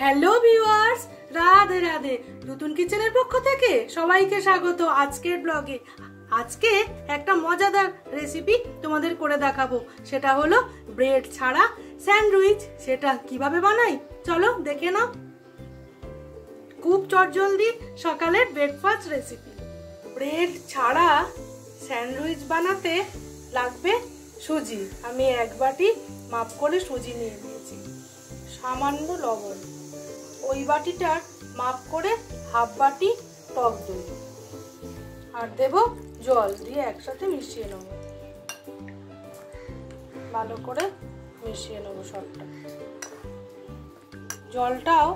Hello viewers, Radhe Radhe. নতুন কিচেনের পক্ষ থেকে সবাইকে স্বাগত আজকের ব্লগে। আজকে একটা মজাদার রেসিপি তোমাদের করে দেখাবো, সেটা হলো ব্রেড ছাড়া স্যান্ডউইচ। সেটা কিভাবে বানাই চলো দেখে নাও। খুব চটজলদি সকালের ব্রেকফাস্ট রেসিপি। ব্রেড ছাড়া স্যান্ডউইচ বানাতে লাগবে সুজি। আমি এক বাটি মাপ করে সুজি নিয়ে নিয়েছি, সামান্য লবণ, ওই বাটিটার মাপ করে হাফ বাটি টক দই, আর দেব জল দিয়ে একসাথে মিশিয়ে নেব। ভালো করে মিশিয়ে নেব সবটা। জলটাও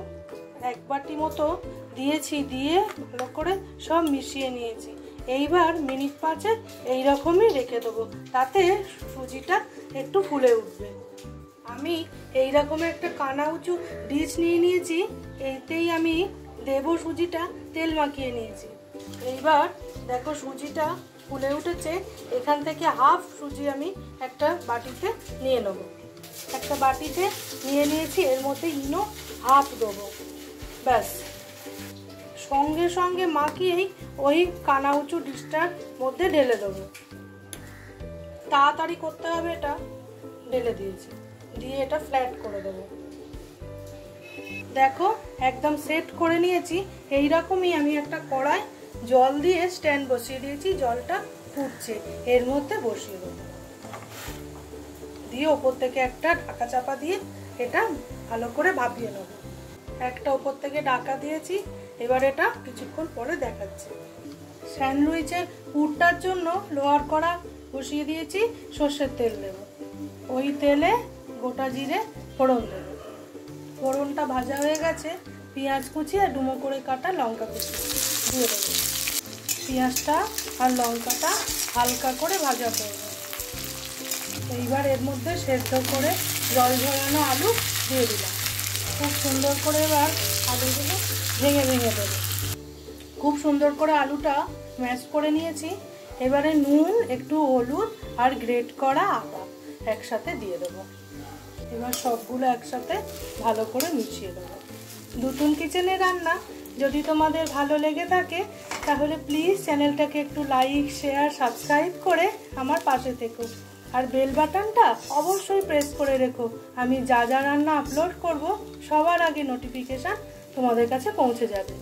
এক বাটি মতো দিয়েছি, দিয়ে ভালো করে সব মিশিয়ে নিয়েছি। এইবার মিনিট 5 এইরকমই রেখে দেবো, তাতে সুজিটা একটু ফুলে উঠবে। আমি এইরকম একটা কানা উঁচু ডিশ নিয়ে নিয়েছি, এইতেই আমি দেবো সুজিটা তেল মাখিয়ে নিয়েছি। এইবার দেখো সুজিটা ফুলে উঠেছে। এখান থেকে হাফ সুজি আমি একটা বাটিতে নিয়ে নেব। একটা বাটিতে নিয়ে নিয়েছি, এর মধ্যে ইনো হাফ দেবো। ব্যাস, সঙ্গে সঙ্গে মাখিয়েই ওই কানা উঁচু ডিশটার মধ্যে ঢেলে দেবো। তাড়াতাড়ি করতে হবে, এটা ঢেলে দিয়েছি, দিয়ে এটা ফ্ল্যাট করে দেবো। দেখো একদম সেট করে নিয়েছি। এইরকমই আমি একটা কড়াই জল দিয়ে স্ট্যান্ড বসিয়ে দিয়েছি, জলটা ফুটছে, এর মধ্যে বসিয়ে দেবো। দিয়ে ওপর থেকে একটা ঢাকা চাপা দিয়ে এটা ভালো করে ভাপিয়ে নেব। একটা ওপর থেকে ঢাকা দিয়েছি, এবার এটা কিছুক্ষণ পরে দেখাচ্ছি। স্যান্ডউইচের পুরটার জন্য লোহার কড়া বসিয়ে দিয়েছি, সর্ষের তেল দেব। ওই তেলে গোটা জিরে ফোড়ন দেব। ফোড়নটা ভাজা হয়ে গেছে, পেঁয়াজ কুচি আর ডুমো করে কাটা লঙ্কা কুচি দিয়ে দেবো। পেঁয়াজটা আর লঙ্কাটা হালকা করে ভাজা করব। এইবার এর মধ্যে সেদ্ধ করে জল ঝরানো আলু দিয়ে দিলাম। খুব সুন্দর করে এবার আলুগুলো ভেঙে ভেঙে দেবো। খুব সুন্দর করে আলুটা ম্যাশ করে নিয়েছি। এবারে নুন, একটু হলুদ আর গ্রেট করা আদা একসাথে দিয়ে দেবো। এবার সবগুলো একসাথে ভালো করে মিশিয়ে দেবো। নতুন কিচেনের রান্না যদি তোমাদের ভালো লেগে থাকে তাহলে প্লিজ চ্যানেলটাকে একটু লাইক, শেয়ার, সাবস্ক্রাইব করে আমার পাশে থেকো। আর বেল বাটনটা অবশ্যই প্রেস করে রেখো। আমি যা যা রান্না আপলোড করব সবার আগে নোটিফিকেশান তোমাদের কাছে পৌঁছে যাবে।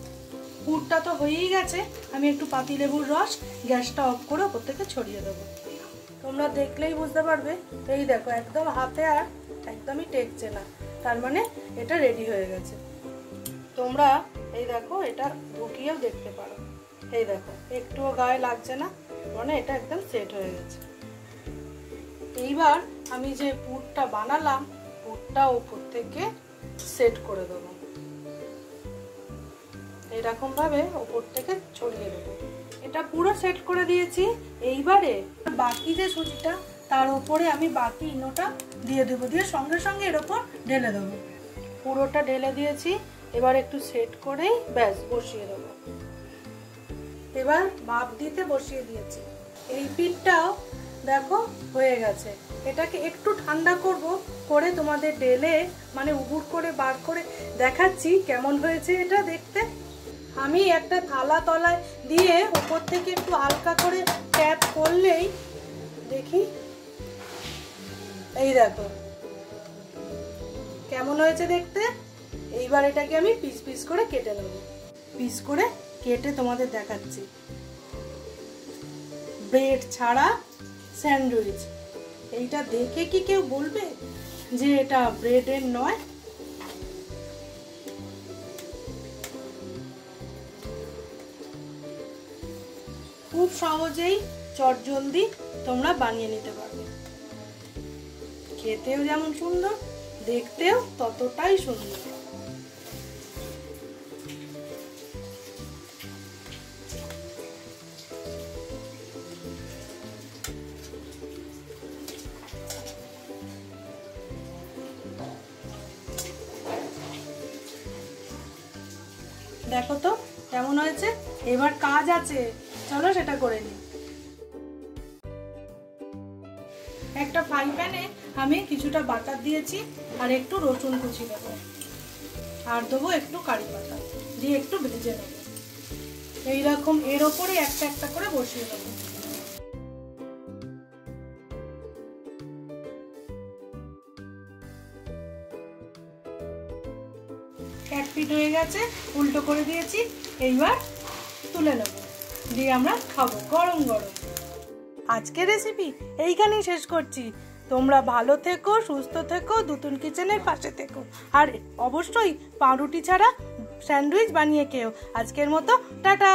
পুরটা তো হয়েই গেছে, আমি একটু পাতিলেবুর রস গ্যাসটা অফ করে ওপর থেকে ছড়িয়ে দেবো। তোমরা দেখলেই বুঝতে পারবে। এই দেখো একদম হাতে আর একদমই টেকছে না, তার মানে এটা রেডি হয়ে গেছে। তোমরা এই দেখো এটা ঢুকিয়েও দেখতে পারো। এই দেখো একটুও গায়ে লাগছে না, মানে এটা একদম সেট হয়ে গেছে। এইবার আমি যে পুরটা বানালাম, পুরটা ওপর থেকে সেট করে দেবো। এরকম ভাবে ওপর থেকে ছড়িয়ে দেবো। এটা পুরো সেট করে দিয়েছি। এইবারে বাকি যে সুজিটা তার উপরে আমি বাকি ইনোটা দিয়ে দেবো, দিয়ে সঙ্গে সঙ্গে এর ওপর ঢেলে দেবো। পুরোটা ঢেলে দিয়েছি, এবার একটু সেট করেই ব্যাস বসিয়ে দেবো। এবার ভাপ দিতে বসিয়ে দিয়েছি। এই পিঠটাও দেখো হয়ে গেছে। এটাকে একটু ঠান্ডা করব, করে তোমাদের ঢেলে মানে উবুর করে বার করে দেখাচ্ছি কেমন হয়েছে এটা দেখতে। আমি একটা থালা তলায় দিয়ে উপর থেকে একটু হালকা করে ট্যাপ করলেই দেখি, এই দেখো কেমন হয়েছে দেখতে। এইবার এটাকে আমি পিস পিস করে কেটে নেব। পিস করে কেটে তোমাদের দেখাচ্ছি। ব্রেড ছাড়া স্যান্ডউইচ, এইটা দেখে কি কেউ বলবে যে এটা ব্রেডের নয়? খুব সহজেই চটজলদি তোমরা বানিয়ে নিতে পারবে। খেতেও যেমন সুন্দর, দেখতেও ততটাই সুন্দর। দেখো তো কেমন হয়েছে। এবার কাজ আছে, চলো সেটা করে নিই। একটা ফ্রাই প্যানে আমি কিছুটা বাটার দিয়েছি আর একটু রসুন কুচি দেবো। আর দেবো একটু কারি পাতা দিয়ে একটু ভেজে নেবো। এইরকম এর ওপরে একটা একটা করে বসিয়ে দেবো। এক পিঠ হয়ে গেছে, উল্টো করে দিয়েছি, এইবার তুলে নেব, দিয়ে আমরা খাবো গরম গরম। আজকের রেসিপি এইখানেই শেষ করছি। তোমরা ভালো থেকো, সুস্থ থেকো, দুতুন কিচেনের পাশে থেকো, আর অবশ্যই পাউরুটি ছাড়া স্যান্ডউইচ বানিয়ে খেও। আজকের মতো টাটা।